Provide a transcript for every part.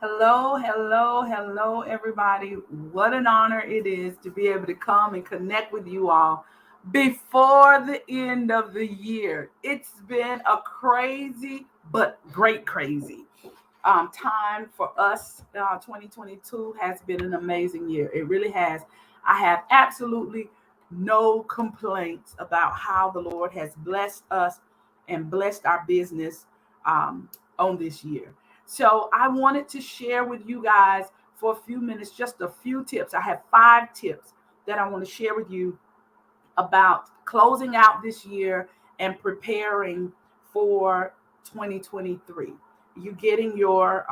Hello, hello, hello, everybody. What an honor it is to be able to come and connect with you all before the end of the year. It's been a crazy, but great crazy time for us. 2022 has been an amazing year. It really has. I have absolutely no complaints about how the Lord has blessed us and blessed our business on this year. So I wanted to share with you guys for a few minutes just a few tips. I have 5 tips that I want to share with you about closing out this year and preparing for 2023. You getting your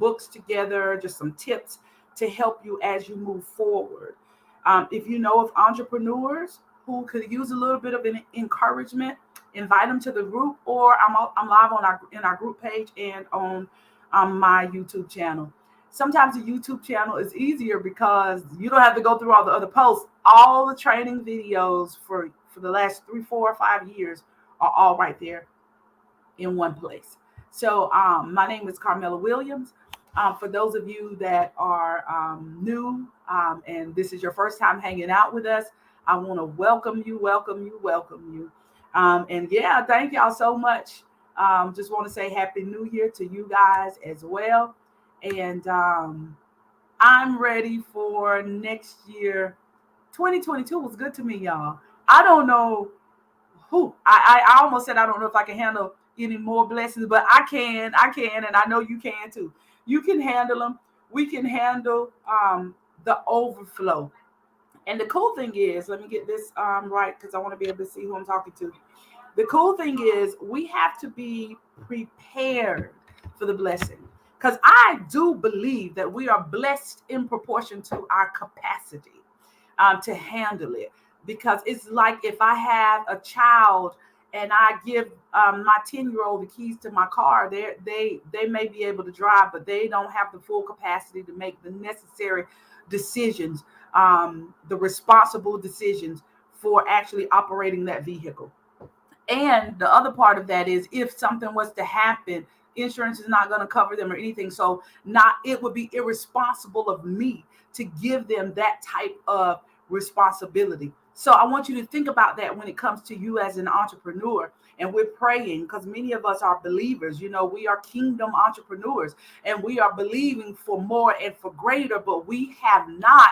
books together, just some tips to help you as you move forward. If you know of entrepreneurs who could use a little bit of an encouragement, invite them to the group, or I'm live on our group page and on my YouTube channel. Sometimes the YouTube channel is easier because you don't have to go through all the other posts. All the training videos for the last 3, 4, 5 years are all right there in one place. So my name is Carmela Williams. For those of you that are new and this is your first time hanging out with us, I want to welcome you, welcome you, welcome you. And yeah, thank y'all so much. Just want to say Happy New Year to you guys as well. And I'm ready for next year. 2022 was good to me, y'all. I don't know who. I almost said I don't know if I can handle any more blessings, but I can, and I know you can too. You can handle them. We can handle the overflow. And the cool thing is, let me get this right because I want to be able to see who I'm talking to. The cool thing is we have to be prepared for the blessing. Because I do believe that we are blessed in proportion to our capacity to handle it. Because it's like if I have a child and I give my 10-year-old the keys to my car, they may be able to drive, but they don't have the full capacity to make the necessary decisions, the responsible decisions for actually operating that vehicle. And the other part of that is if something was to happen, insurance is not going to cover them or anything. So not it would be irresponsible of me to give them that type of responsibility. So I want you to think about that when it comes to you as an entrepreneur. And we're praying because many of us are believers. You know, we are kingdom entrepreneurs and we are believing for more and for greater, but we have not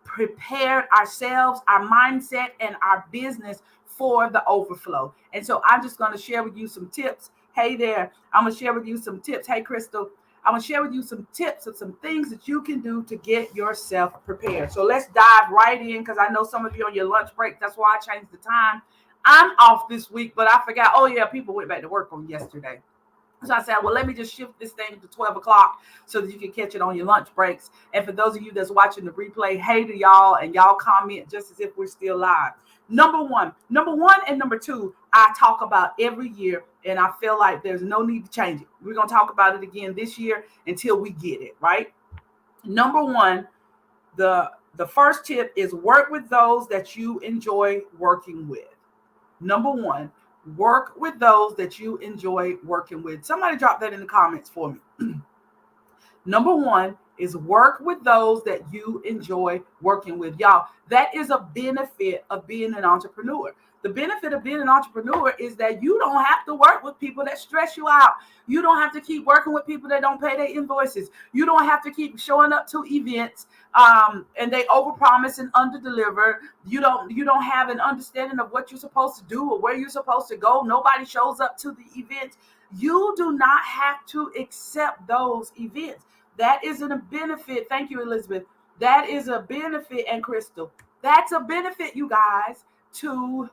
prepared ourselves, our mindset, and our business for the overflow. And so I'm just going to share with you some tips. Hey there, I'm going to share with you some tips. Hey, Crystal, I'm going to share with you some tips of some things that you can do to get yourself prepared. So let's dive right in because I know some of you on your lunch break. That's why I changed the time. I'm off this week, but I forgot. Oh, yeah, people went back to work on yesterday. So I said, well, let me just shift this thing to 12 o'clock so that you can catch it on your lunch breaks. And for those of you that's watching the replay, hey to y'all, and y'all comment just as if we're still live. Number one and number 2, I talk about every year, and I feel like there's no need to change it. We're going to talk about it again this year until we get it, right? Number 1, the first tip is work with those that you enjoy working with. Number 1, work with those that you enjoy working with. Somebody drop that in the comments for me. Number 1 is work with those that you enjoy working with. Y'all, that is a benefit of being an entrepreneur. The benefit of being an entrepreneur is that you don't have to work with people that stress you out. You don't have to keep working with people that don't pay their invoices. You don't have to keep showing up to events and they overpromise and underdeliver. You don't have an understanding of what you're supposed to do or where you're supposed to go. Nobody shows up to the events. You do not have to accept those events. That isn't a benefit. Thank you, Elizabeth. That is a benefit, and Crystal. That's a benefit, you guys, to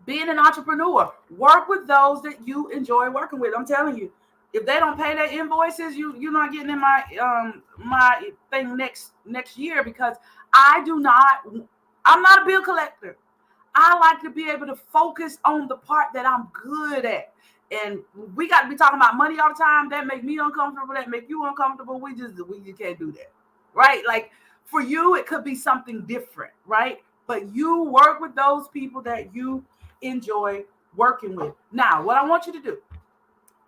being an entrepreneur. Work with those that you enjoy working with. I'm telling you, if they don't pay their invoices, you're not getting in my thing next year because I'm not a bill collector. I like to be able to focus on the part that I'm good at. And we got to be talking about money all the time. That make me uncomfortable. That make you uncomfortable. We just can't do that, right? Like for you, it could be something different, right? But you work with those people that you enjoy working with. Now, what I want you to do,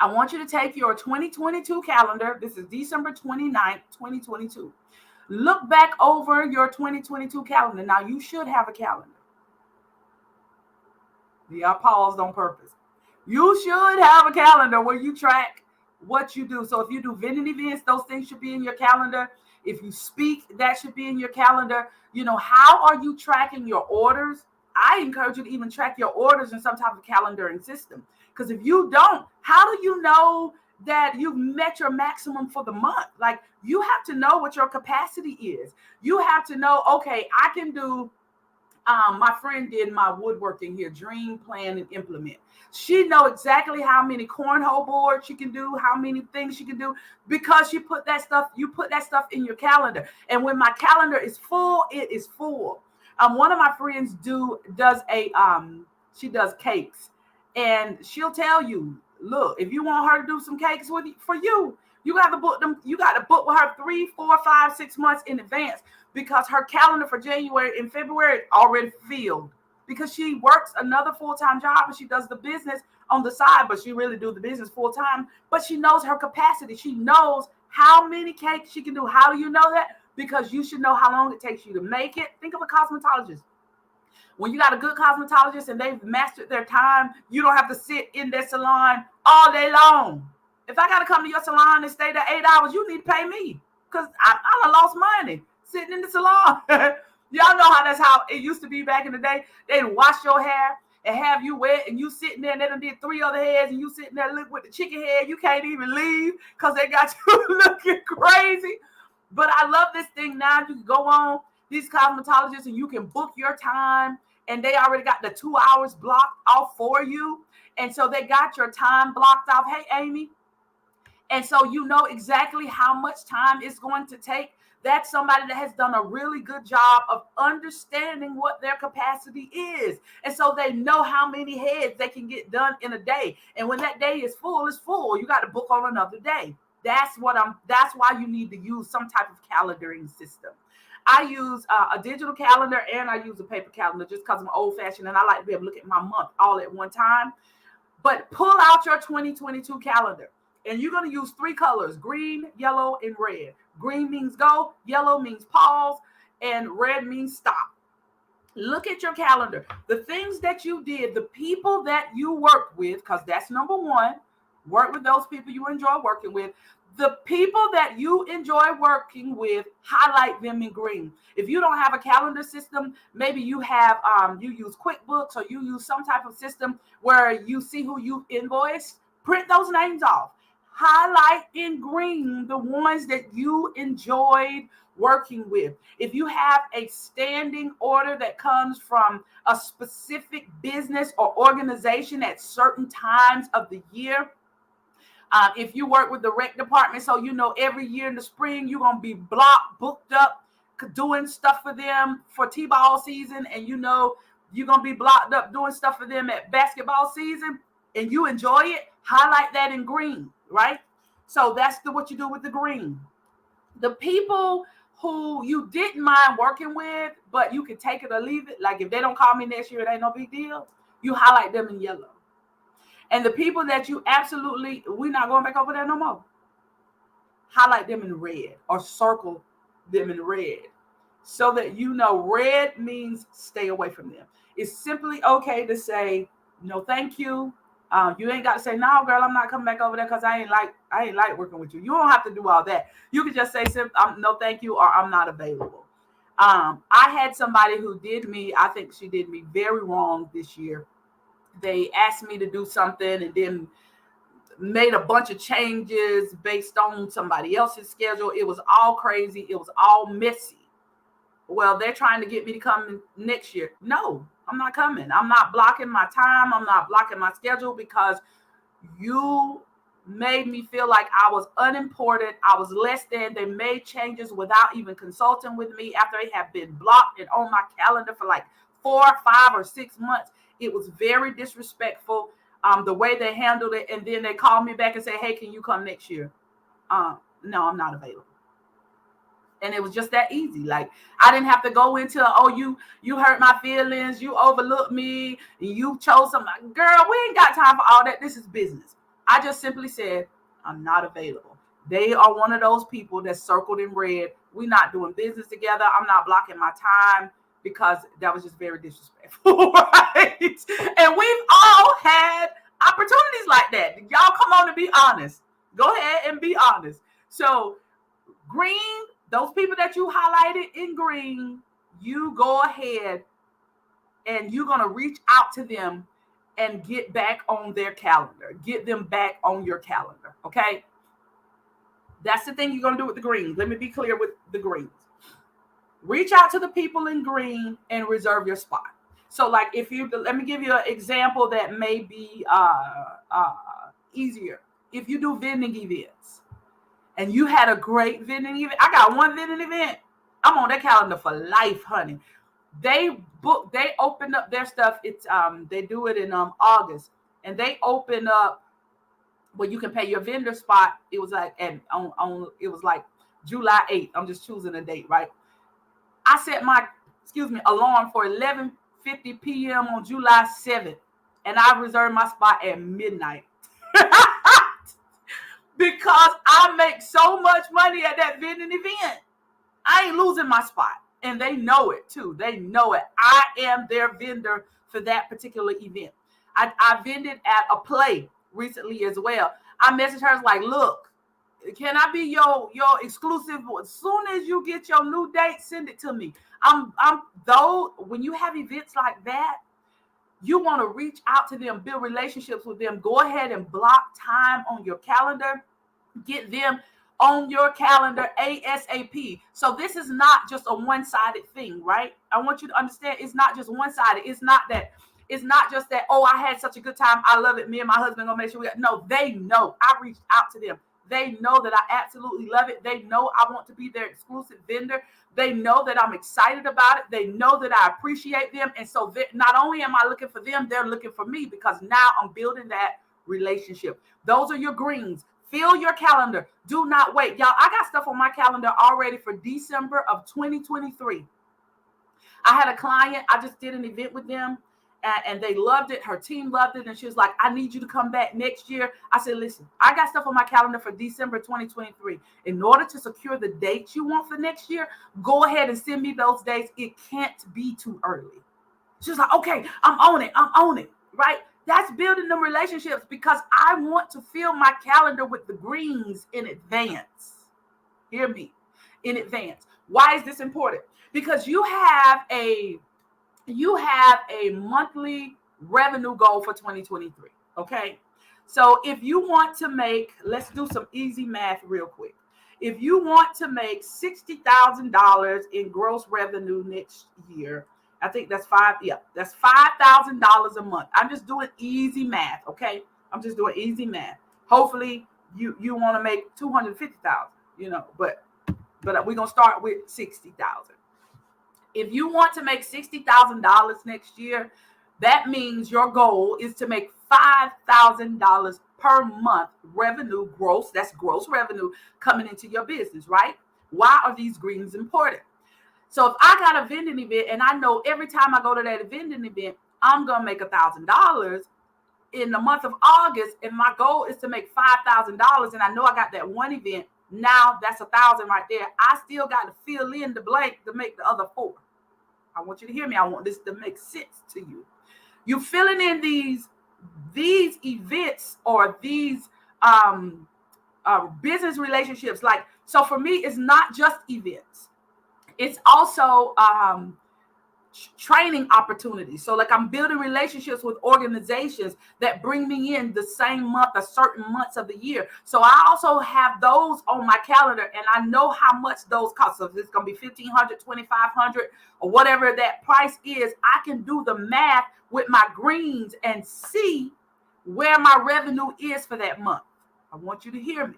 I want you to take your 2022 calendar. This is December 29th, 2022. Look back over your 2022 calendar. Now, you should have a calendar. Yeah, I paused on purpose. You should have a calendar where you track what you do. So if you do vending events, those things should be in your calendar. If you speak, that should be in your calendar. You know, how are you tracking your orders? I encourage you to even track your orders in some type of calendaring system. Because if you don't, how do you know that you've met your maximum for the month? Like, you have to know what your capacity is. You have to know, okay, I can do my friend did my woodworking here, dream, plan, and implement. She know exactly how many cornhole boards she can do, how many things she can do, because you put that stuff in your calendar. And when my calendar is full, it is full. One of my friends she does cakes, and she'll tell you, look, if you want her to do some cakes for you, you got to book them. You got to book with her 3, 4, 5, 6 months in advance, because her calendar for January and February already filled, because she works another full-time job and she does the business on the side, but she really do the business full-time. But she knows her capacity. She knows how many cakes she can do. How do you know that? Because you should know how long it takes you to make it. Think of a cosmetologist. When you got a good cosmetologist and they've mastered their time, you don't have to sit in their salon all day long. If I got to come to your salon and stay there 8 hours, you need to pay me, because I lost money sitting in the salon. Y'all know that's how it used to be back in the day. They'd wash your hair and have you wet, and you sitting there, and they done did 3 other heads, and you sitting there look with the chicken head. You can't even leave because they got you looking crazy. But I love this thing now. You can go on these cosmetologists and you can book your time, and they already got the 2 hours blocked off for you. And so they got your time blocked off. Hey, Amy. And so you know exactly how much time it's going to take. That's somebody that has done a really good job of understanding what their capacity is. And so they know how many heads they can get done in a day. And when that day is full, it's full. You got to book on another day. That's why you need to use some type of calendaring system. I use a digital calendar, and I use a paper calendar just because I'm old fashioned and I like to be able to look at my month all at one time. But pull out your 2022 calendar. And you're going to use 3 colors: green, yellow, and red. Green means go, yellow means pause, and red means stop. Look at your calendar. The things that you did, the people that you worked with, because that's number one. Work with those people you enjoy working with. The people that you enjoy working with, highlight them in green. If you don't have a calendar system, maybe you have you use QuickBooks, or you use some type of system where you see who you invoiced. Print those names off. Highlight in green the ones that you enjoyed working with. If you have a standing order that comes from a specific business or organization at certain times of the year, if you work with the rec department, so you know every year in the spring you're going to be booked up doing stuff for them for t-ball season, and you know you're going to be blocked up doing stuff for them at basketball season, and you enjoy it, highlight that in green, right? So that's what you do with the green. The people who you didn't mind working with, but you can take it or leave it, like if they don't call me next year, it ain't no big deal, you highlight them in yellow. And the people that you absolutely, we're not going back over there no more, highlight them in red, or circle them in red, so that you know red means stay away from them. It's simply okay to say no thank you. You ain't got to say, no, girl, I'm not coming back over there because I ain't like working with you. You don't have to do all that. You can just say no thank you, or I'm not available. I had somebody who did me, I think she did me very wrong this year. They asked me to do something and then made a bunch of changes based on somebody else's schedule. It was all crazy. It was all messy. Well, they're trying to get me to come next year. No, I'm not coming. I'm not blocking my time. I'm not blocking my schedule, because you made me feel like I was unimportant. I was less than. They made changes without even consulting with me after they have been blocked and on my calendar for like 4, 5, or 6 months. It was very disrespectful, the way they handled it. And then they called me back and say, hey, can you come next year? No, I'm not available. And it was just that easy. Like, I didn't have to go into, you hurt my feelings, you overlooked me, and you chose somebody. Girl, we ain't got time for all that. This is business. I just simply said, I'm not available. They are one of those people that's circled in red. We're not doing business together. I'm not blocking my time, because that was just very disrespectful, right? And we've all had opportunities like that. Y'all come on and be honest. Go ahead and be honest. So green, those people that you highlighted in green, you go ahead and you're going to reach out to them and get back on their calendar. Get them back on your calendar, okay? That's the thing you're going to do with the greens. Let me be clear with the greens. Reach out to the people in green and reserve your spot. So like if you, let me give you an example that may be easier. If you do vending events and you had a great vending event, I got one vending event, I'm on that calendar for life, honey. They open up their stuff. It's they do it in August, and they open up where you can pay your vendor spot. It was like it was like July 8th. I'm just choosing a date, right? I set my alarm for 11:50 p.m. on July 7th, and I reserved my spot at midnight. Because I make so much money at that vending event. I ain't losing my spot. And they know it too. They know it. I am their vendor for that particular event. I vended at a play recently as well. I messaged her like, look, can I be your exclusive? As soon as you get your new date, send it to me. Though when you have events like that, you want to reach out to them, build relationships with them. Go ahead and block time on your calendar. Get them on your calendar ASAP. So this is not just a one-sided thing, right? I want you to understand it's not just one-sided. It's not just that, oh, I had such a good time, I love it, me and my husband gonna make sure no, they know. I reached out to them. They know that I absolutely love it. They know I want to be their exclusive vendor. They know that I'm excited about it. They know that I appreciate them. And so not only am I looking for them, they're looking for me, because now I'm building that relationship. Those are your greens. Fill your calendar. Do not wait. Y'all, I got stuff on my calendar already for December of 2023. I had a client, I just did an event with them, and they loved it. Her team loved it. And she was like, I need you to come back next year. I said, listen, I got stuff on my calendar for December 2023. In order to secure the dates you want for next year, go ahead and send me those dates. It can't be too early. She was like, okay, I'm on it, right? That's building them relationships, because I want to fill my calendar with the greens in advance. Hear me, in advance. Why is this important? Because you have a monthly revenue goal for 2023, okay? So if you want to make, let's do some easy math real quick. If you want to make $60,000 in gross revenue next year, I think that's that's $5,000 a month. I'm just doing easy math, okay? I'm just doing easy math. Hopefully you want to make $250,000, but we're gonna start with 60,000. If you want to make $60,000 next year, that means your goal is to make $5,000 per month revenue, gross. That's gross revenue coming into your business, right? Why are these greens important? So if I got a vending event and I know every time I go to that vending event, I'm going to make $1,000 in the month of August, and my goal is to make $5,000, and I know I got that one event, now that's $1,000 right there. I still got to fill in the blank to make the other $4,000. I want you to hear me. I want this to make sense to you. You're filling in these events or these business relationships. So for me, it's not just events. It's also training opportunities. So I'm building relationships with organizations that bring me in the same month or certain months of the year. So I also have those on my calendar, and I know how much those cost. So if it's going to be $1,500, $2,500, or whatever that price is, I can do the math with my greens and see where my revenue is for that month. I want you to hear me.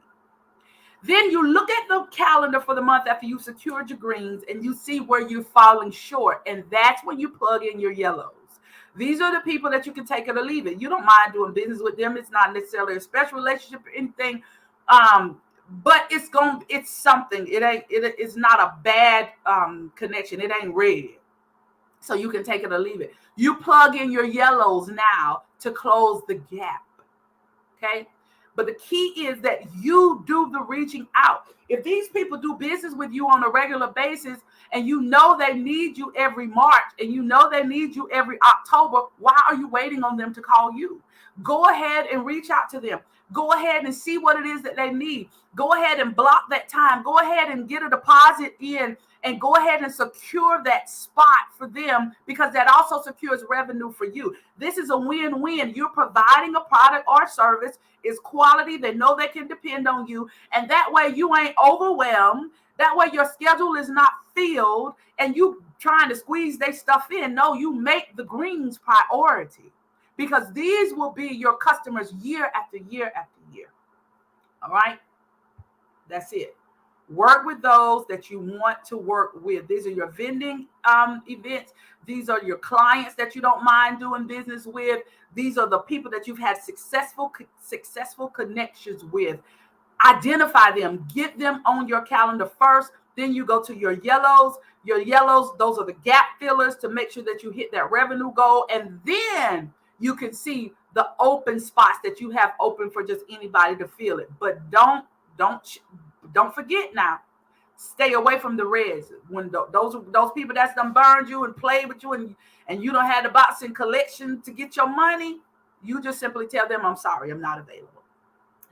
Then you look at the calendar for the month after you've secured your greens, and you see where you're falling short. And that's when you plug in your yellows. These are the people that you can take it or leave it. You don't mind doing business with them. It's not necessarily a special relationship or anything. But it's something. It's not a bad connection. It ain't red. So you can take it or leave it. You plug in your yellows now to close the gap. Okay. But the key is that you do the reaching out. If these people do business with you on a regular basis and you know they need you every March and you know they need you every October, why are you waiting on them to call you? Go ahead and reach out to them. Go ahead and see what it is that they need. Go ahead and block that time. Go ahead and get a deposit in and go ahead and secure that spot for them, because that also secures revenue for you. This is a win-win. You're providing a product or service, is quality. They know they can depend on you. And that way you ain't overwhelmed. That way your schedule is not filled and you trying to squeeze their stuff in. No, you make the greens priority, because these will be your customers year after year after year. All right. That's it. Work with those that you want to work with. These are your vending events. These are your clients that you don't mind doing business with. These are the people that you've had successful connections with. Identify them. Get them on your calendar first. Then you go to your yellows. Your yellows, those are the gap fillers to make sure that you hit that revenue goal. And then you can see the open spots that you have open for just anybody to fill it. But don't forget now, stay away from the reds. When those people that's done burned you and played with you and you don't have the boxing collection to get your money, you just simply tell them, I'm sorry, I'm not available.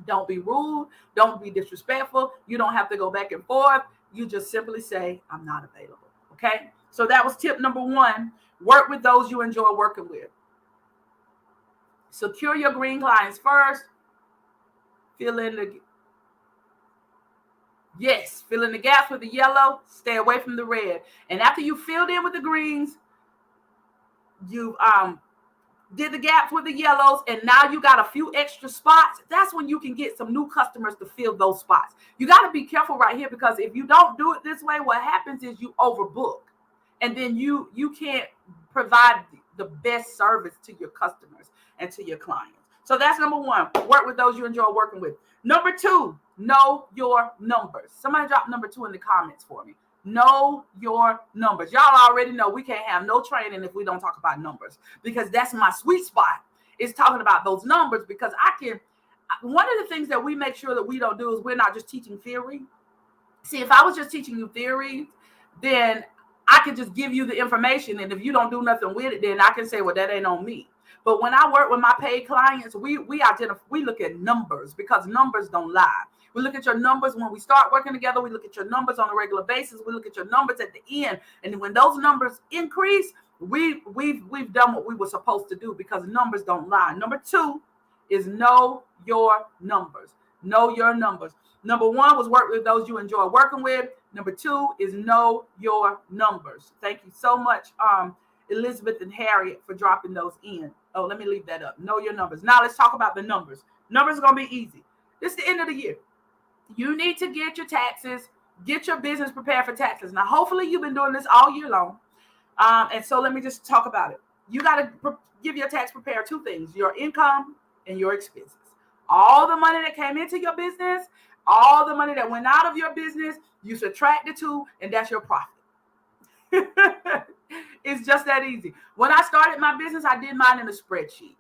Don't be rude. Don't be disrespectful. You don't have to go back and forth. You just simply say, I'm not available. Okay? So that was tip number 1. Work with those you enjoy working with. Secure your green clients first. Fill in the gaps with the yellow. Stay away from the red. And after you filled in with the greens, you did the gaps with the yellows, and now you got a few extra spots. That's when you can get some new customers to fill those spots. You got to be careful right here, because if you don't do it this way, what happens is you overbook, and then you can't provide the best service to your customers and to your clients. So that's number 1. Work with those you enjoy working with. Number 2, know your numbers. Somebody drop number 2 in the comments for me. Know your numbers. Y'all already know we can't have no training if we don't talk about numbers, because that's my sweet spot, is talking about those numbers. Because one of the things that we make sure that we don't do is we're not just teaching theory. See, if I was just teaching you theory, then I could just give you the information, and if you don't do nothing with it, then I can say, well, that ain't on me. But when I work with my paid clients, we look at numbers, because numbers don't lie. We look at your numbers when we start working together. We look at your numbers on a regular basis. We look at your numbers at the end. And when those numbers increase, we've done what we were supposed to do, because numbers don't lie. Number 2 is know your numbers. Know your numbers. Number 1 was work with those you enjoy working with. Number 2 is know your numbers. Thank you so much, Elizabeth and Harriet, for dropping those in. Oh, let me leave that up. Know your numbers. Now let's talk about the numbers. Numbers are going to be easy. This is the end of the year. You need to get your taxes, get your business prepared for taxes. Now, hopefully you've been doing this all year long. And so let me just talk about it. You got to give your tax preparer 2 things: your income and your expenses. All the money that came into your business, all the money that went out of your business, you subtract the 2, and that's your profit. It's just that easy. When I started my business, I did mine in a spreadsheet.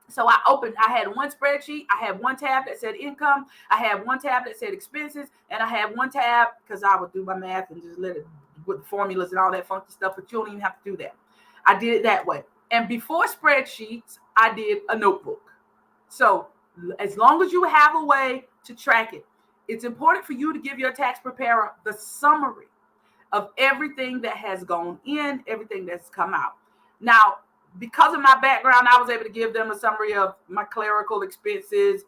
So I had one spreadsheet. I had one tab that said income. I had one tab that said expenses. And I had one tab, because I would do my math and just let it with formulas and all that funky stuff, but you don't even have to do that. I did it that way. And before spreadsheets, I did a notebook. So as long as you have a way to track it, it's important for you to give your tax preparer the summary of everything that has gone in, everything that's come out. Now, because of my background, I was able to give them a summary of my clerical expenses,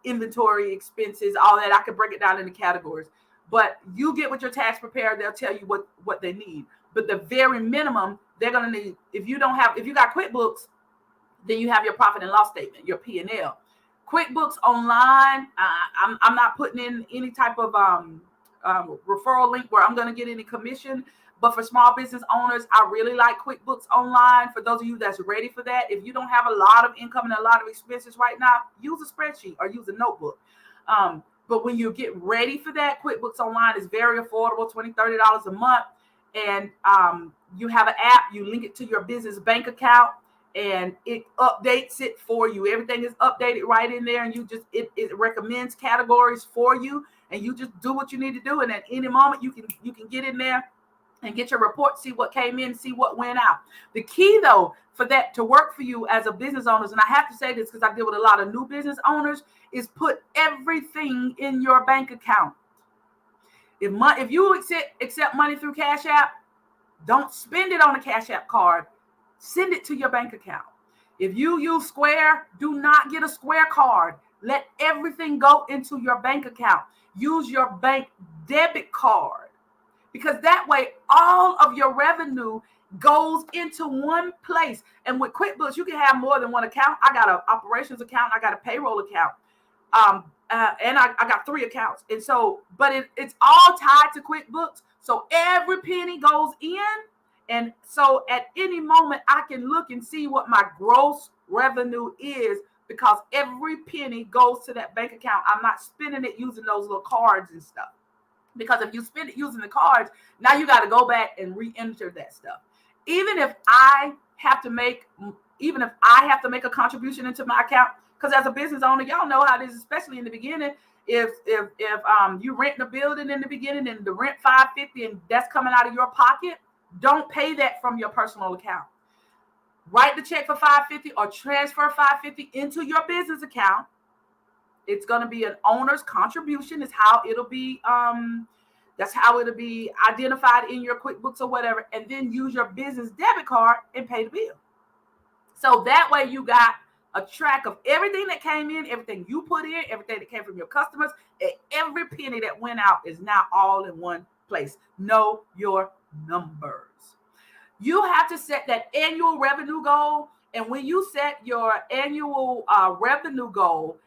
inventory expenses, all that. I could break it down into categories. But you get with your tax preparer, they'll tell you what they need. But the very minimum they're going to need, if you got QuickBooks, then you have your profit and loss statement, your P&L. QuickBooks Online, I'm not putting in any type of referral link where I'm going to get any commission. But for small business owners, I really like QuickBooks Online. For those of you that's ready for that, if you don't have a lot of income and a lot of expenses right now, use a spreadsheet or use a notebook. But when you get ready for that, QuickBooks Online is very affordable, $20, $30 a month. And you have an app, you link it to your business bank account, and it updates it for you. Everything is updated right in there, and it recommends categories for you, and you just do what you need to do. And at any moment, you can get in there and get your report, see what came in, see what went out. The key, though, for that to work for you as a business owner, and I have to say this because I deal with a lot of new business owners, is put everything in your bank account. If you accept money through Cash App, don't spend it on a Cash App card. Send it to your bank account. If you use Square, do not get a Square card. Let everything go into your bank account. Use your bank debit card, because that way all of your revenue goes into one place. And with QuickBooks, you can have more than one account. I got an operations account. I got a payroll account. And I got 3 accounts. And so, but it's all tied to QuickBooks. So every penny goes in. And so at any moment, I can look and see what my gross revenue is, because every penny goes to that bank account. I'm not spending it using those little cards and stuff. Because if you spend it using the cards, now you got to go back and re-enter that stuff. Even if I have to make a contribution into my account, because as a business owner, y'all know how it is, especially in the beginning. If you rent a building in the beginning and the rent $550 and that's coming out of your pocket, don't pay that from your personal account. Write the check for $550 or transfer $550 into your business account. It's going to be an owner's contribution. Is how it'll be. That's how it'll be identified in your QuickBooks or whatever. And then use your business debit card and pay the bill. So that way you got a track of everything that came in, everything you put in, everything that came from your customers, and every penny that went out is now all in one place. Know your numbers. You have to set that annual revenue goal. And when you set your annual revenue goal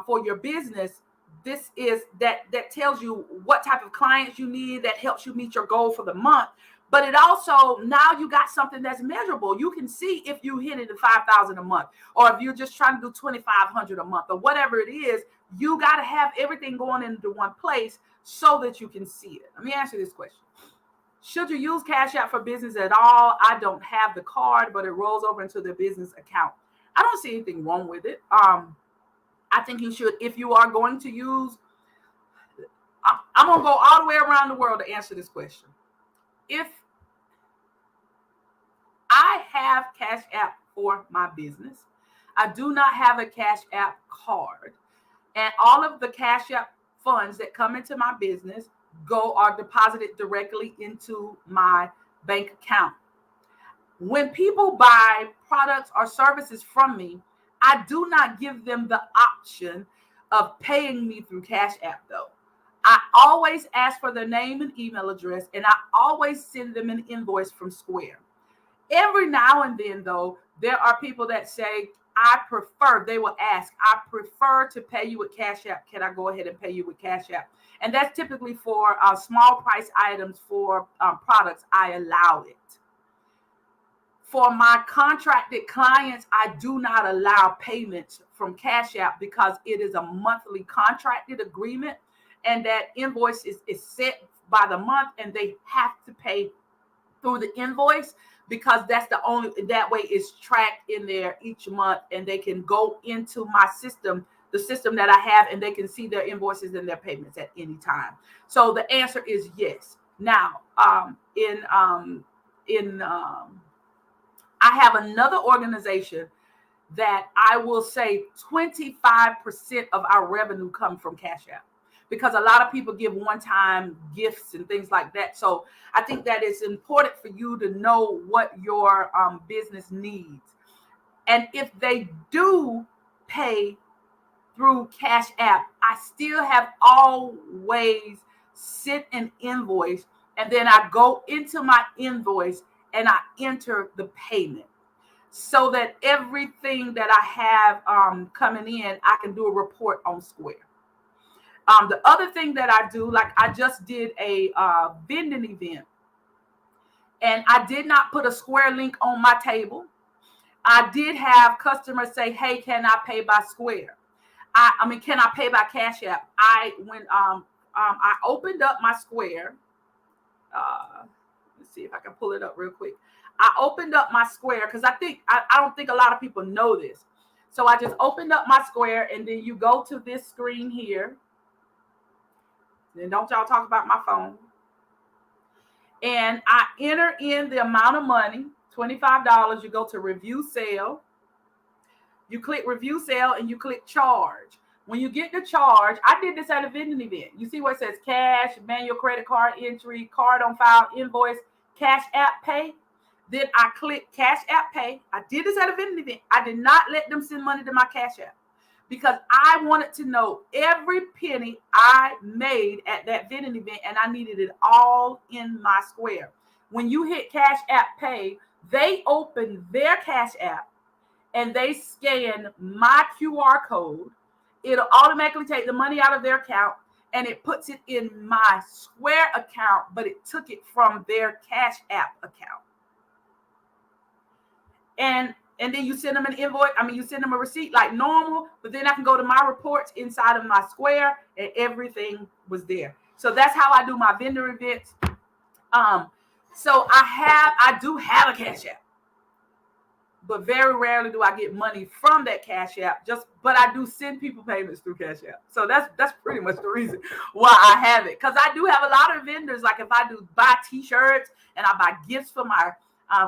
for your business, this is that tells you what type of clients you need, that helps you meet your goal for the month. But it also, now you got something that's measurable. You can see if you hit it at $5,000 a month, or if you're just trying to do $2,500 a month, or whatever it is. You got to have everything going into one place so that you can see it. Let me answer this question. Should you use Cash App for business at all? I don't have the card, but it rolls over into the business account. I don't see anything wrong with it. I think you should, if you are going to use, I'm going to go all the way around the world to answer this question. If I have Cash App for my business, I do not have a Cash App card, and all of the Cash App funds that come into my business are deposited directly into my bank account. When people buy products or services from me, I do not give them the option of paying me through Cash App, though. I always ask for their name and email address, and I always send them an invoice from Square. Every now and then, though, there are people that say, they will ask, I prefer to pay you with Cash App. Can I go ahead and pay you with Cash App? And that's typically for small price items for products. I allow it. For my contracted clients, I do not allow payments from Cash App, because it is a monthly contracted agreement, and that invoice is set by the month, and they have to pay through the invoice, because that's that way it's tracked in there each month, and they can go into my system, the system that I have, and they can see their invoices and their payments at any time. So the answer is yes. Now, I have another organization that I will say 25% of our revenue comes from Cash App, because a lot of people give one-time gifts and things like that. So I think that it's important for you to know what your business needs. And if they do pay through Cash App, I still have always sent an invoice, and then I go into my invoice and I enter the payment, so that everything that I have coming in, I can do a report on Square. The other thing that I do, like I just did a vending event, and I did not put a Square link on my table. I did have customers say, hey, can I pay by Square? Can I pay by Cash App? When I opened up my Square, let's see if I can pull it up real quick. I opened up my Square because I don't think a lot of people know this. So I just opened up my Square, and then you go to this screen here. And don't y'all talk about my phone. And I enter in the amount of money, $25. You go to review sale. You click review sale and you click charge. When you get the charge, I did this at a vending event. You see where it says cash, manual credit card entry, card on file, invoice, cash app pay. Then I click cash app pay. I did this at a vending event. I did not let them send money to my cash app because I wanted to know every penny I made at that vending event, and I needed it all in my Square. When you hit cash app pay, they open their cash app and they scan my QR code. It'll automatically take the money out of their account and it puts it in my Square account, but it took it from their cash app account. And then you send them an invoice. You send them a receipt like normal, but then I can go to my reports inside of my Square and everything was there. So that's how I do my vendor events. So I do have a cash app, but very rarely do I get money from that cash app. But I do send people payments through cash app. So that's pretty much the reason why I have it. Because I do have a lot of vendors. Like if I do buy t-shirts and I buy gifts for my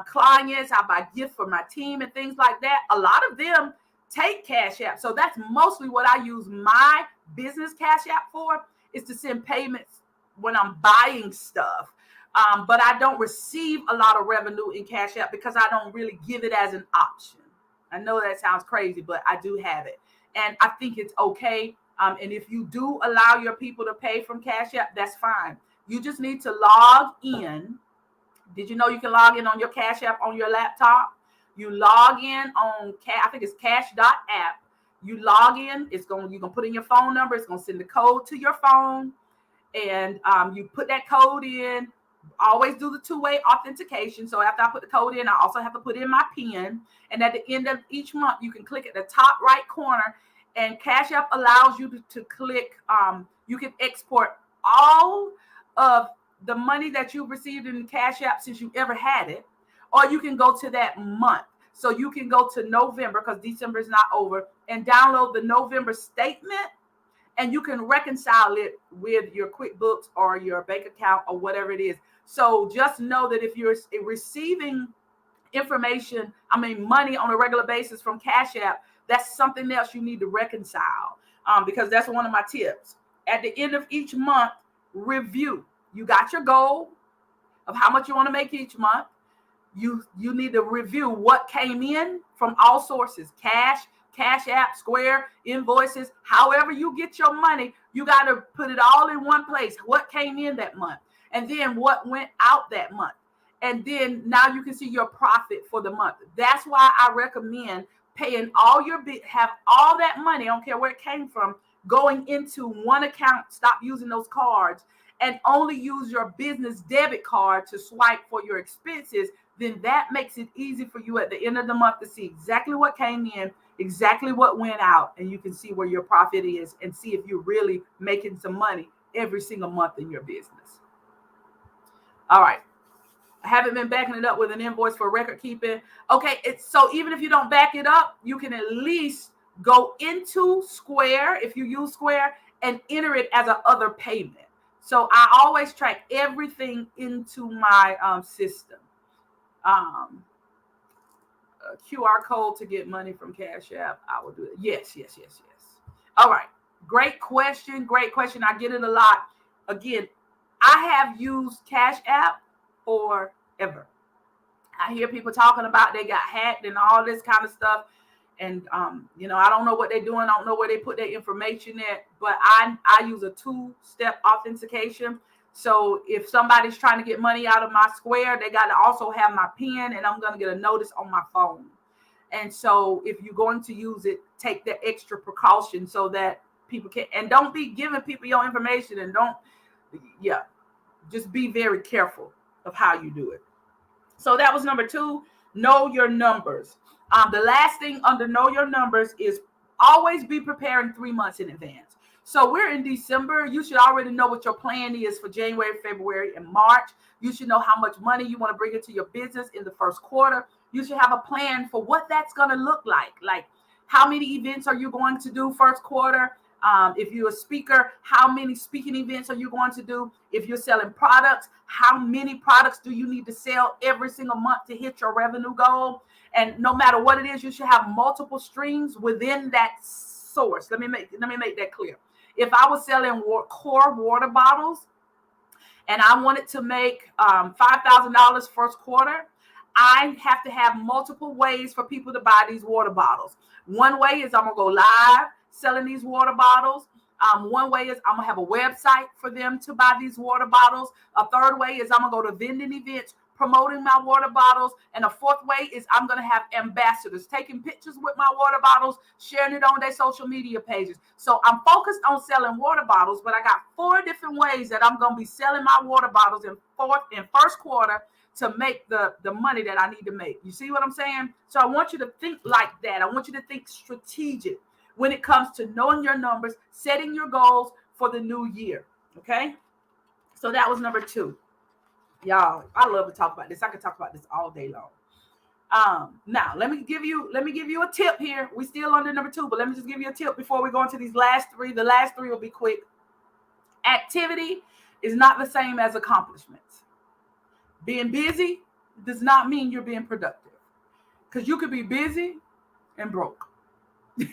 clients, I buy gifts for my team and things like that. A lot of them take cash app. So that's mostly what I use my business cash app for, is to send payments when I'm buying stuff. But I don't receive a lot of revenue in cash app because I don't really give it as an option. I know that sounds crazy, but I do have it. And I think it's okay. And if you do allow your people to pay from cash app, that's fine. You just need to log in. Did you know you can log in on your cash app on your laptop? You log in on, I think it's cash.app. You log in, you're going to put in your phone number. It's going to send the code to your phone. And you put that code in. Always do the two-way authentication. So after I put the code in, I also have to put in my PIN. And at the end of each month, you can click at the top right corner, and Cash App allows you to click. You can export all of the money that you've received in Cash App since you ever had it, or you can go to that month. So you can go to November, because December is not over, and download the November statement. And you can reconcile it with your QuickBooks or your bank account or whatever it is. So just know that if you're receiving money on a regular basis from Cash App, that's something else you need to reconcile, because that's one of my tips. At the end of each month, review. You got your goal of how much you want to make each month. You need to review what came in from all sources: Cash App, Square, invoices, however you get your money. You got to put it all in one place. What came in that month, and then what went out that month. And then now you can see your profit for the month. That's why I recommend paying have all that money, I don't care where it came from, going into one account. Stop using those cards and only use your business debit card to swipe for your expenses. Then that makes it easy for you at the end of the month to see exactly what came in, exactly what went out, and you can see where your profit is and see if you're really making some money every single month in your business. All right. I haven't been backing it up with an invoice for record keeping. Okay, so even if you don't back it up, you can at least go into Square, if you use Square, and enter it as a other payment. So I always track everything into my system. QR code to get money from Cash App. I will do it. Yes. All right. Great question. I get it a lot. Again, I have used Cash App forever. I hear people talking about they got hacked and all this kind of stuff. And, I don't know what they're doing. I don't know where they put their information at, but I use a 2-step authentication. So if somebody's trying to get money out of my Square, they got to also have my PIN, and I'm going to get a notice on my phone. And so if you're going to use it, take the extra precaution so that people can, and don't be giving people your information, and just be very careful of how you do it. So that was number 2, know your numbers. The last thing under know your numbers is always be preparing 3 months in advance. So we're in December. You should already know what your plan is for January, February, and March. You should know how much money you want to bring into your business in the first quarter. You should have a plan for what that's going to look like. Like, how many events are you going to do first quarter? If you're a speaker, how many speaking events are you going to do? If you're selling products, how many products do you need to sell every single month to hit your revenue goal? And no matter what it is, you should have multiple streams within that source. Let me make that clear. If I was selling core water bottles and I wanted to make $5,000 first quarter, I have to have multiple ways for people to buy these water bottles. One way is I'm going to go live selling these water bottles. One way is I'm going to have a website for them to buy these water bottles. A third way is I'm going to go to vending events promoting my water bottles. And a fourth way is I'm going to have ambassadors taking pictures with my water bottles, sharing it on their social media pages. So I'm focused on selling water bottles, but I got 4 different ways that I'm going to be selling my water bottles in first quarter to make the money that I need to make. You see what I'm saying? So I want you to think like that. I want you to think strategic when it comes to knowing your numbers, setting your goals for the new year. Okay? So that was number 2. Y'all, I love to talk about this. I could talk about this all day long. Now let me give you a tip here. We're still under number 2, but let me just give you a tip before we go into these last 3. The last 3 will be quick. Activity is not the same as accomplishments. Being busy does not mean you're being productive, because you could be busy and broke. Ask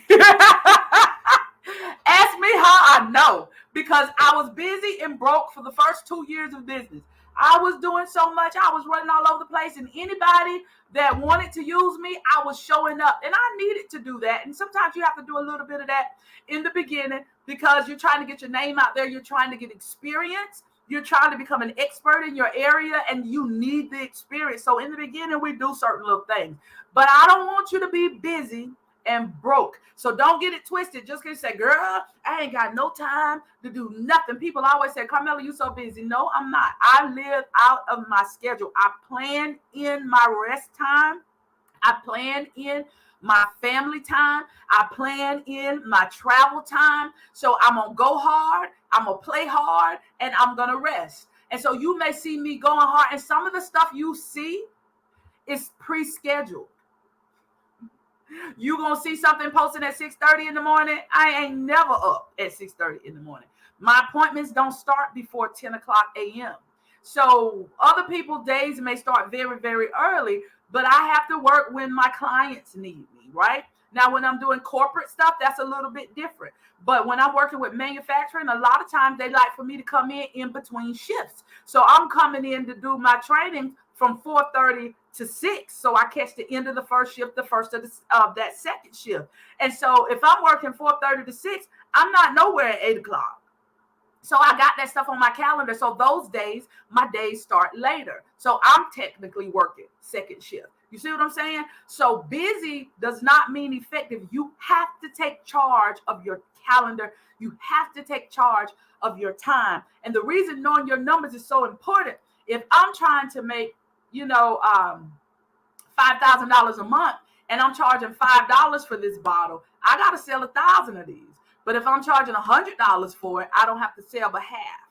me how I know, because I was busy and broke for the first 2 years of business. I was doing so much. I was running all over the place, and anybody that wanted to use me, I was showing up, and I needed to do that. And sometimes you have to do a little bit of that in the beginning, because you're trying to get your name out there. You're trying to get experience. You're trying to become an expert in your area, and you need the experience. So in the beginning, we do certain little things, but I don't want you to be busy and broke. So don't get it twisted. Just because you say, girl, I ain't got no time to do nothing. People always say, Carmela, you so busy. No, I'm not. I live out of my schedule. I plan in my rest time. I plan in my family time. I plan in my travel time. So I'm going to go hard. I'm going to play hard, and I'm going to rest. And so you may see me going hard, and some of the stuff you see is pre-scheduled. You gonna see something posted at 6:30 in the morning. I ain't never up at 6:30 in the morning. My appointments don't start before 10 o'clock a.m. So other people's days may start very, very early, but I have to work when my clients need me, right? Now, when I'm doing corporate stuff, that's a little bit different. But when I'm working with manufacturing, a lot of times they like for me to come in between shifts. So I'm coming in to do my training from 4:30 to 6. So I catch the end of the first shift, the first of that second shift. And so if I'm working 4:30 to 6, I'm not nowhere at 8 o'clock. So I got that stuff on my calendar. So those days, my days start later. So I'm technically working second shift. You see what I'm saying? So busy does not mean effective. You have to take charge of your calendar. You have to take charge of your time. And the reason knowing your numbers is so important, if I'm trying to make, $5,000 a month, and I'm charging $5 for this bottle, I got to sell 1,000 of these. But if I'm charging $100 for it, I don't have to sell but half.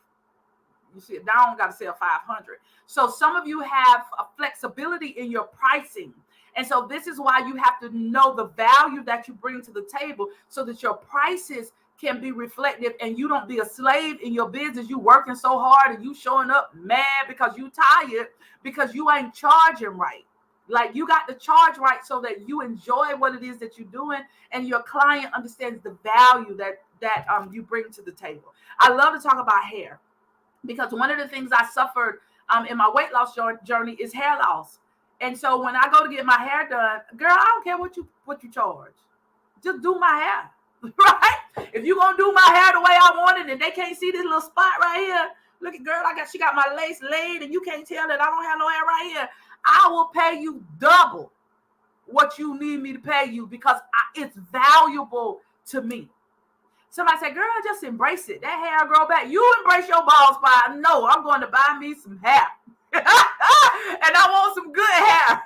You see, now I don't got to sell 500. So some of you have a flexibility in your pricing. And so this is why you have to know the value that you bring to the table, so that your prices can be reflective and you don't be a slave in your business. You working so hard and you showing up mad because you tired, because you ain't charging right. Like, you got to charge right so that you enjoy what it is that you're doing, and your client understands the value that you bring to the table. I love to talk about hair, because one of the things I suffered in my weight loss journey is hair loss. And so when I go to get my hair done, girl, I don't care what you charge. Just do my hair, right? If you're going to do my hair the way I want it and they can't see this little spot right here, look at girl, she got my lace laid and you can't tell that I don't have no hair right here. I will pay you double what you need me to pay you, because it's valuable to me. Somebody say, girl, just embrace it. That hair grow back. You embrace your bald spot. No, I'm going to buy me some hair. And I want some good hair.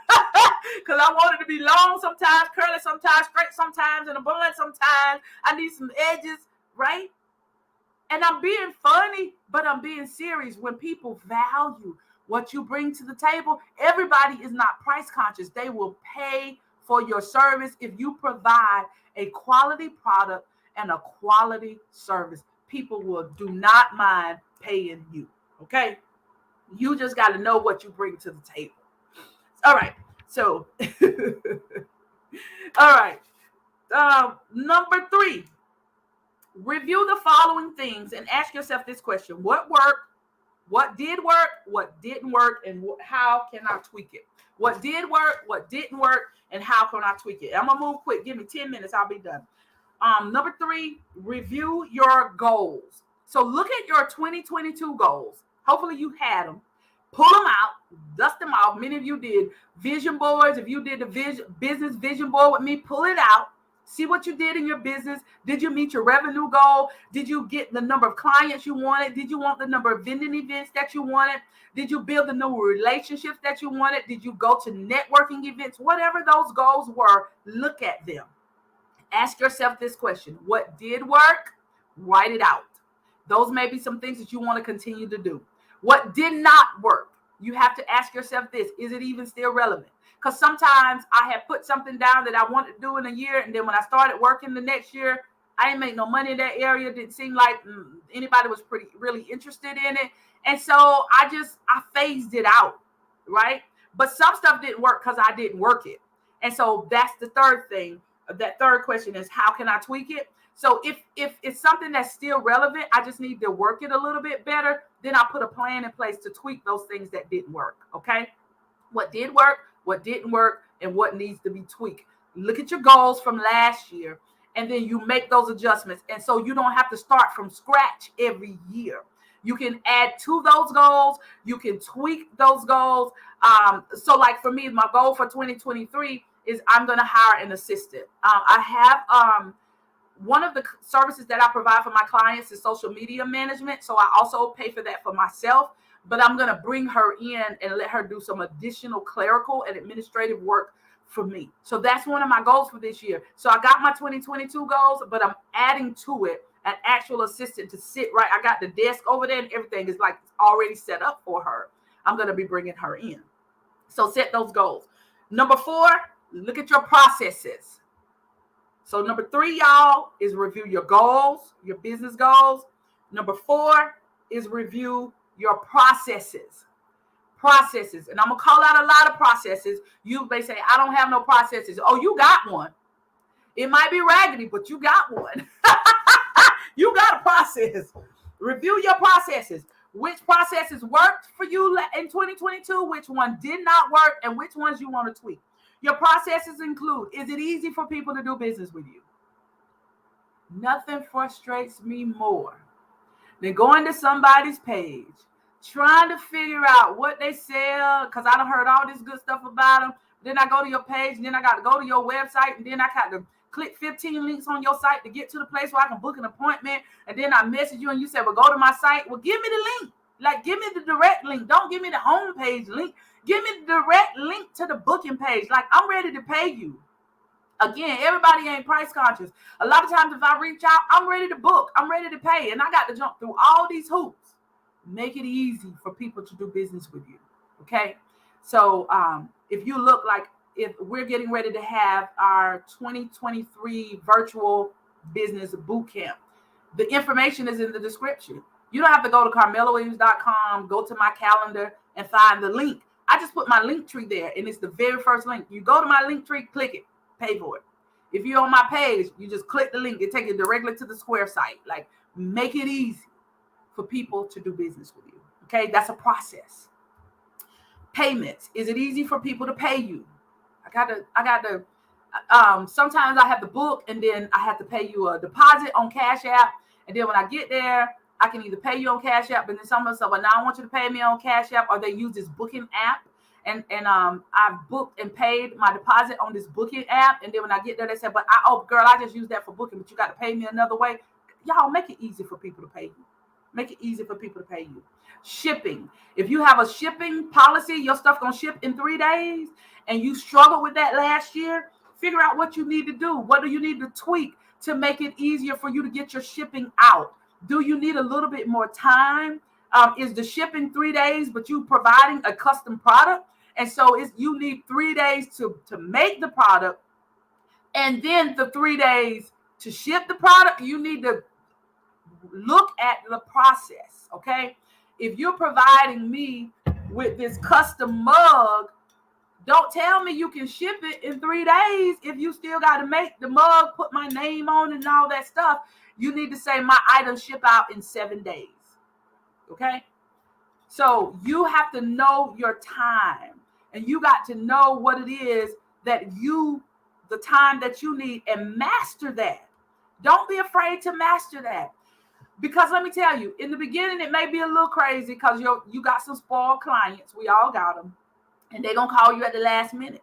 Because I want it to be long sometimes, curly sometimes, straight sometimes, and a bun sometimes. I need some edges, right? And I'm being funny, but I'm being serious. When people value what you bring to the table, everybody is not price conscious. They will pay for your service if you provide a quality product and a quality service. People will do not mind paying you. Okay? You just got to know what you bring to the table. All right. So, all right. Number 3, review the following things and ask yourself this question: what worked? What did work? What didn't work? And how can I tweak it? What did work? What didn't work? And how can I tweak it? I'm going to move quick. Give me 10 minutes. I'll be done. Number 3, review your goals. So look at your 2022 goals. Hopefully you had them. Pull them out, dust them off. Many of you did vision boards. If you did the business vision board with me, pull it out. See what you did in your business. Did you meet your revenue goal? Did you get the number of clients you wanted? Did you want the number of vending events that you wanted? Did you build the new relationships that you wanted? Did you go to networking events? Whatever those goals were, look at them. Ask yourself this question: what did work? Write it out. Those may be some things that you want to continue to do. What did not work? You have to ask yourself this: is it even still relevant? Because sometimes I have put something down that I wanted to do in a year, and then when I started working the next year, I didn't make no money in that area. It didn't seem like anybody was really interested in it. And so I phased it out, right? But some stuff didn't work because I didn't work it. And so that's the third thing. That third question is, how can I tweak it? So if it's something that's still relevant, I just need to work it a little bit better, then I'll put a plan in place to tweak those things that didn't work, okay? What did work, what didn't work, and what needs to be tweaked. Look at your goals from last year, and then you make those adjustments. And so you don't have to start from scratch every year. You can add to those goals. You can tweak those goals. So like for me, my goal for 2023 is I'm going to hire an assistant. I have one of the services that I provide for my clients is social media management. So I also pay for that for myself. But I'm going to bring her in and let her do some additional clerical and administrative work for me. So that's one of my goals for this year. So I got my 2022 goals, but I'm adding to it an actual assistant to sit right. I got the desk over there and everything is like already set up for her. I'm going to be bringing her in. So set those goals. Number 4, look at your processes. So number 3, y'all, is review your goals, your business goals. Number 4 is review your processes. And I'm going to call out a lot of processes. You may say, I don't have no processes. Oh, you got one. It might be raggedy, but you got one. You got a process. Review your processes. Which processes worked for you in 2022? Which one did not work? And which ones you want to tweak? Your processes include, is it easy for people to do business with you? Nothing frustrates me more than going to somebody's page, trying to figure out what they sell, because I done heard all this good stuff about them. Then I go to your page, and then I got to go to your website, and then I got to click 15 links on your site to get to the place where I can book an appointment. And then I message you, and you said, well, go to my site. Well, give me the link. Like, give me the direct link. Don't give me the homepage link. Give me the direct link to the booking page. Like, I'm ready to pay you. Again, everybody ain't price conscious. A lot of times if I reach out, I'm ready to book. I'm ready to pay. And I got to jump through all these hoops. Make it easy for people to do business with you. Okay? So if you look like, if we're getting ready to have our 2023 virtual business bootcamp, the information is in the description. You don't have to go to CarmelaWilliams.com, go to my calendar and find the link. I just put my link tree there, and it's the very first link. You go to my link tree, click it, pay for it. If you're on my page, you just click the link. It takes you directly to the Square site. Like, make it easy for people to do business with you. Okay, that's a process. Payments. Is it easy for people to pay you? I got to. Sometimes I have to book, and then I have to pay you a deposit on Cash App, and then when I get there, I can either pay you on Cash App, but then someone said, well, now I want you to pay me on Cash App, or they use this booking app. And I've booked and paid my deposit on this booking app. And then when I get there, they said, but girl, I just used that for booking, but you got to pay me another way. Y'all, make it easy for people to pay you. Make it easy for people to pay you. Shipping. If you have a shipping policy, your stuff going to ship in 3 days, and you struggled with that last year, figure out what you need to do. What do you need to tweak to make it easier for you to get your shipping out? Do you need a little bit more time? Is the shipping 3 days, but you providing a custom product? And so you need 3 days to make the product, and then the 3 days to ship the product. You need to look at the process, okay? If you're providing me with this custom mug, don't tell me you can ship it in 3 days if you still got to make the mug, put my name on and all that stuff. You need to say my items ship out in 7 days, okay? So you have to know your time, and you got to know what it is that the time that you need, and master that. Don't be afraid to master that. Because let me tell you, in the beginning, it may be a little crazy because you got some spoiled clients. We all got them. And they're going to call you at the last minute.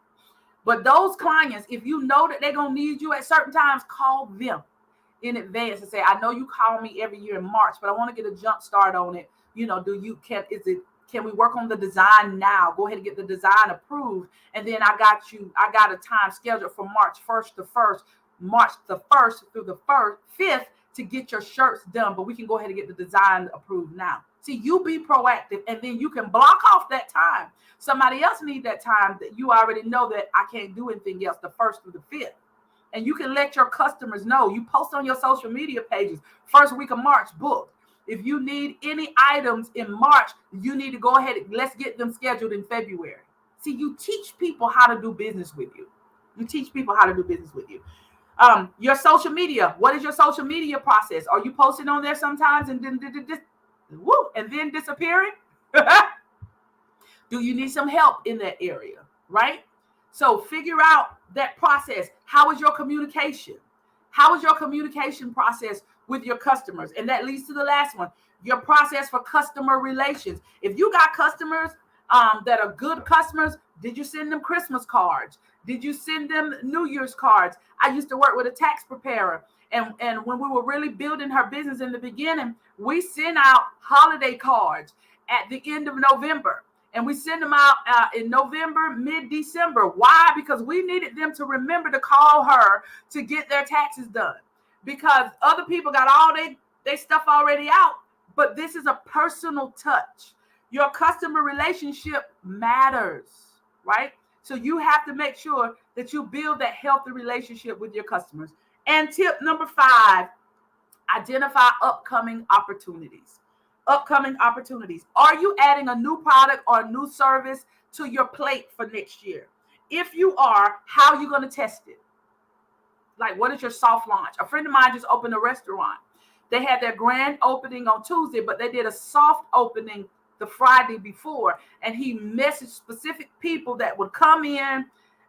But those clients, if you know that they're going to need you at certain times, call them in advance and say, I know you call me every year in March, but I want to get a jump start on it. You know, can we work on the design now? Go ahead and get the design approved. And then I got a time scheduled for March 1st through the 5th to get your shirts done, but we can go ahead and get the design approved now. See, you be proactive, and then you can block off that time. Somebody else need that time that you already know that I can't do anything else the 1st through the 5th. And you can let your customers know. You post on your social media pages, first week of March, book. If you need any items in March, you need to go ahead and let's get them scheduled in February. See, you teach people how to do business with you. Your social media. What is your social media process? Are you posting on there sometimes and then disappearing? Do you need some help in that area, right? So figure out that process. How is your communication? How is your communication process with your customers? And that leads to the last one, your process for customer relations. If you got customers that are good customers, did you send them Christmas cards? Did you send them New Year's cards? I used to work with a tax preparer. And when we were really building her business in the beginning, we sent out holiday cards at the end of November. And we send them out in November, mid-December. Why? Because we needed them to remember to call her to get their taxes done. Because other people got all their stuff already out. But this is a personal touch. Your customer relationship matters, right? So you have to make sure that you build that healthy relationship with your customers. And tip number 5, identify upcoming opportunities. Are you adding a new product or a new service to your plate for next year? If you are, how are you going to test it? Like, what is your soft launch? A friend of mine just opened a restaurant. They had their grand opening on Tuesday, but they did a soft opening the Friday before. And he messaged specific people that would come in.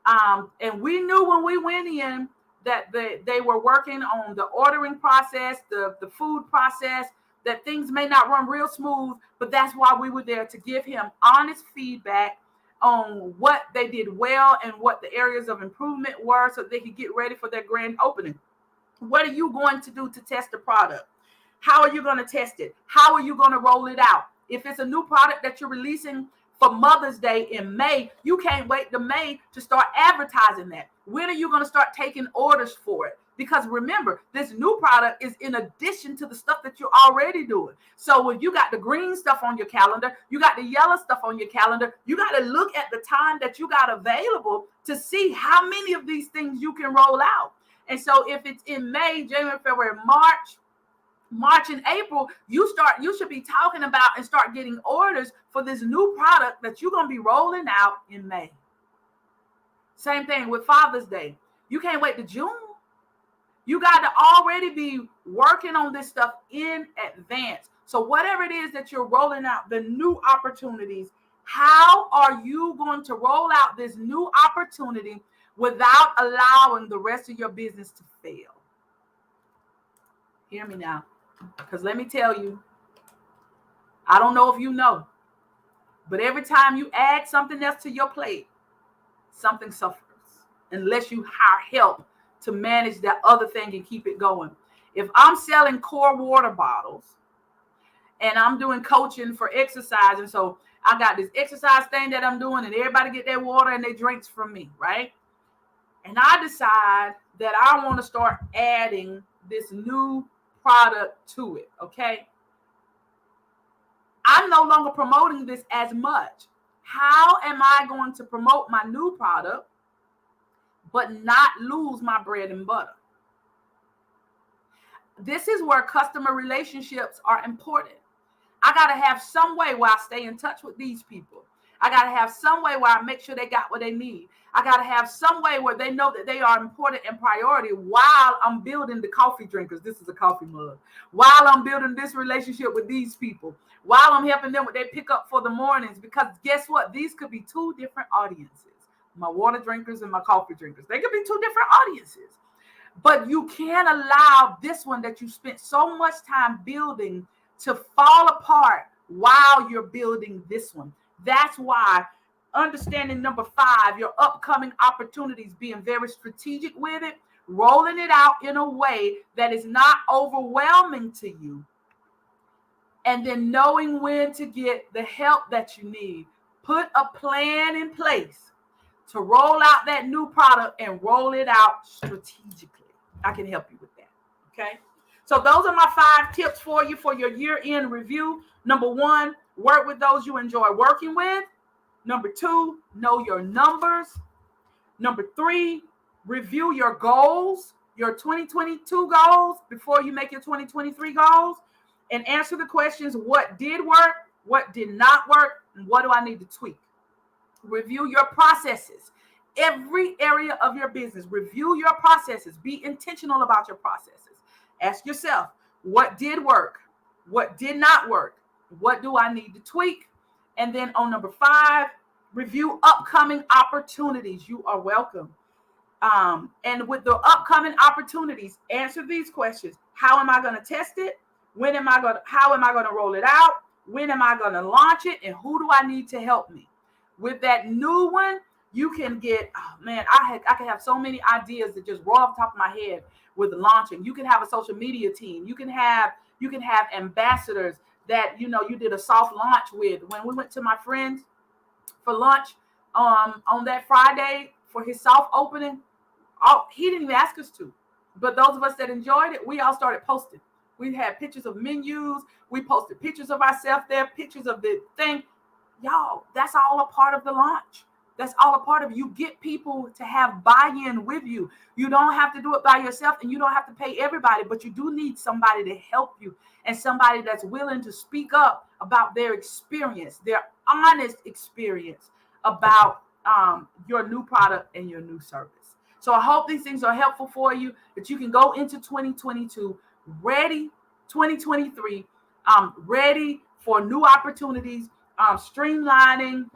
And we knew when we went in that they were working on the ordering process, the food process, that things may not run real smooth, but that's why we were there, to give him honest feedback on what they did well and what the areas of improvement were so they could get ready for their grand opening. What are you going to do to test the product? How are you going to test it? How are you going to roll it out? If it's a new product that you're releasing for Mother's Day in May, you can't wait to May to start advertising that. When are you going to start taking orders for it? Because remember, this new product is in addition to the stuff that you're already doing. So when you got the green stuff on your calendar, you got the yellow stuff on your calendar, you got to look at the time that you got available to see how many of these things you can roll out. And so if it's in May, January, February, March and April, you should be talking about and start getting orders for this new product that you're going to be rolling out in May. Same thing with Father's Day. You can't wait to June. You got to already be working on this stuff in advance. So whatever it is that you're rolling out, the new opportunities, how are you going to roll out this new opportunity without allowing the rest of your business to fail? Hear me now. Because let me tell you, I don't know if you know, but every time you add something else to your plate, something suffers unless you hire help to manage that other thing and keep it going. If I'm selling core water bottles and I'm doing coaching for exercise, and so I got this exercise thing that I'm doing, and everybody get their water and their drinks from me, right? And I decide that I want to start adding this new product to it, okay? I'm no longer promoting this as much. How am I going to promote my new product but not lose my bread and butter? This is where customer relationships are important. I got to have some way where I stay in touch with these people. I got to have some way where I make sure they got what they need. I got to have some way where they know that they are important and priority while I'm building the coffee drinkers. This is a coffee mug. While I'm building this relationship with these people. While I'm helping them with their pickup for the mornings. Because guess what? These could be two different audiences. My water drinkers and my coffee drinkers. They could be two different audiences. But you can't allow this one that you spent so much time building to fall apart while you're building this one. That's why understanding number 5, your upcoming opportunities, being very strategic with it, rolling it out in a way that is not overwhelming to you, and then knowing when to get the help that you need. Put a plan in place to roll out that new product and roll it out strategically. I can help you with that, okay? So those are my 5 tips for you for your year-end review. Number 1, work with those you enjoy working with. Number 2, know your numbers. Number 3, review your goals, your 2022 goals before you make your 2023 goals, and answer the questions: what did work, what did not work, and what do I need to tweak? Review your processes. Every area of your business, review your processes. Be intentional about your processes. Ask yourself, what did work? What did not work? What do I need to tweak? And then on number 5, review upcoming opportunities. You are welcome. And with the upcoming opportunities, answer these questions. How am I going to test it? How am I going to roll it out? When am I going to launch it? And who do I need to help me? With that new one, you can get, I can have so many ideas that just roll off the top of my head with launching. You can have a social media team. You can have ambassadors that, you did a soft launch with. When we went to my friend's for lunch on that Friday for his soft opening, he didn't even ask us to. But those of us that enjoyed it, we all started posting. We had pictures of menus. We posted pictures of ourselves there, pictures of the thing. Y'all, that's all a part of the launch. That's all a part of it. You get people to have buy-in with you. You don't have to do it by yourself, and you don't have to pay everybody, but you do need somebody to help you and somebody that's willing to speak up about their experience, their honest experience about your new product and your new service. So I hope these things are helpful for you, that you can go into 2022 ready, 2023, ready for new opportunities, streamlining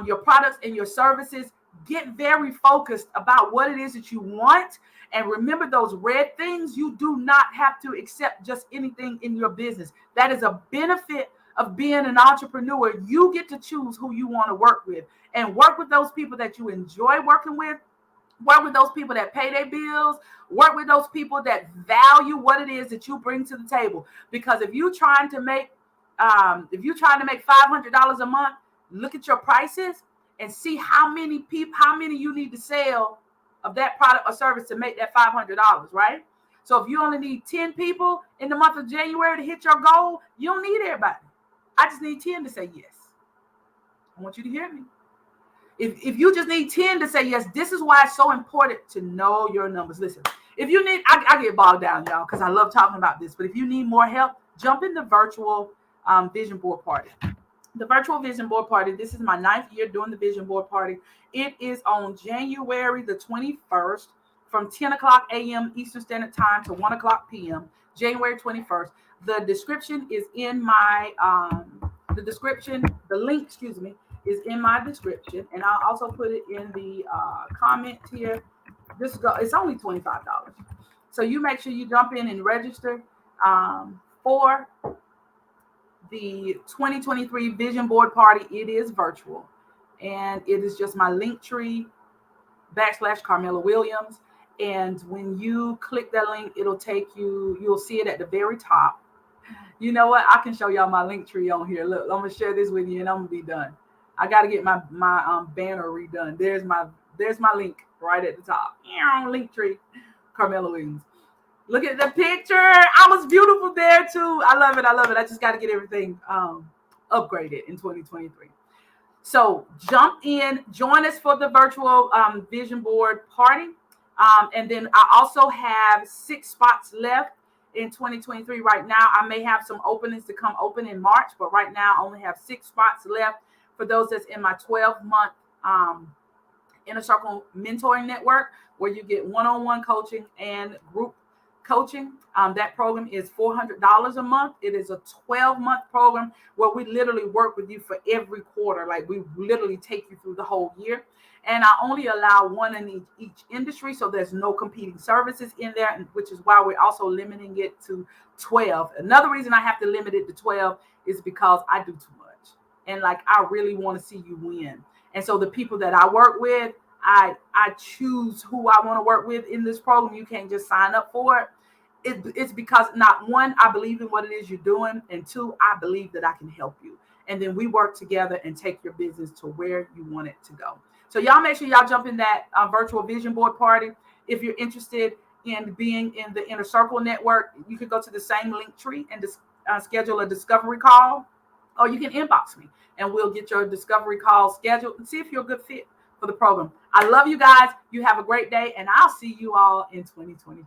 your products and your services. Get very focused about what it is that you want. And remember those red things. You do not have to accept just anything in your business. That is a benefit of being an entrepreneur. You get to choose who you want to work with, and work with those people that you enjoy working with. Work with those people that pay their bills. Work with those people that value what it is that you bring to the table. Because if you're trying to make $500 a month, look at your prices and see how many you need to sell of that product or service to make that $500, right? So if you only need 10 people in the month of January to hit your goal, you don't need everybody. I just need 10 to say yes. I want you to hear me. If you just need 10 to say yes, this is why it's so important to know your numbers. Listen, if you need, I get bogged down, y'all, because I love talking about this. But if you need more help, jump in the virtual vision board party. The virtual vision board party, this is my 9th year doing the vision board party. It is on January the 21st from 10 o'clock a.m. Eastern Standard Time to 1 o'clock p.m. January 21st. The description is in my, the link, is in my description. And I'll also put it in the comment here. It's only $25. So you make sure you jump in and register for the 2023 Vision Board Party. It is virtual, and it is just my Linktree /Carmela Williams. And when you click that link, it'll take you, you'll see it at the very top. You know what? I can show y'all my Linktree on here. Look, I'm gonna share this with you, and I'm gonna be done. I got to get my banner redone. There's my link right at the top. Linktree, Carmela Williams. Look at the picture. I was beautiful there too. I love it. I love it. I just got to get everything upgraded in 2023. So jump in, join us for the virtual vision board party. And then I also have 6 spots left in 2023 right now. I may have some openings to come open in March, but right now I only have 6 spots left for those that's in my 12-month Inner Circle Mentoring Network, where you get one-on-one coaching and group coaching. That program is $400 a month. It is a 12-month program where we literally work with you for every quarter. Like we literally take you through the whole year. And I only allow one in each industry, so there's no competing services in there, which is why we're also limiting it to 12. Another reason I have to limit it to 12 is because I do too much. And like, I really want to see you win. And so the people that I work with, I choose who I want to work with in this program. You can't just sign up for it. It's because, not one, I believe in what it is you're doing, and 2, I believe that I can help you. And then we work together and take your business to where you want it to go. So y'all make sure y'all jump in that virtual vision board party. If you're interested in being in the Inner Circle Network, you can go to the same link tree and schedule a discovery call, or you can inbox me and we'll get your discovery call scheduled and see if you're a good fit for the program. I love you guys. You have a great day, and I'll see you all in 2023.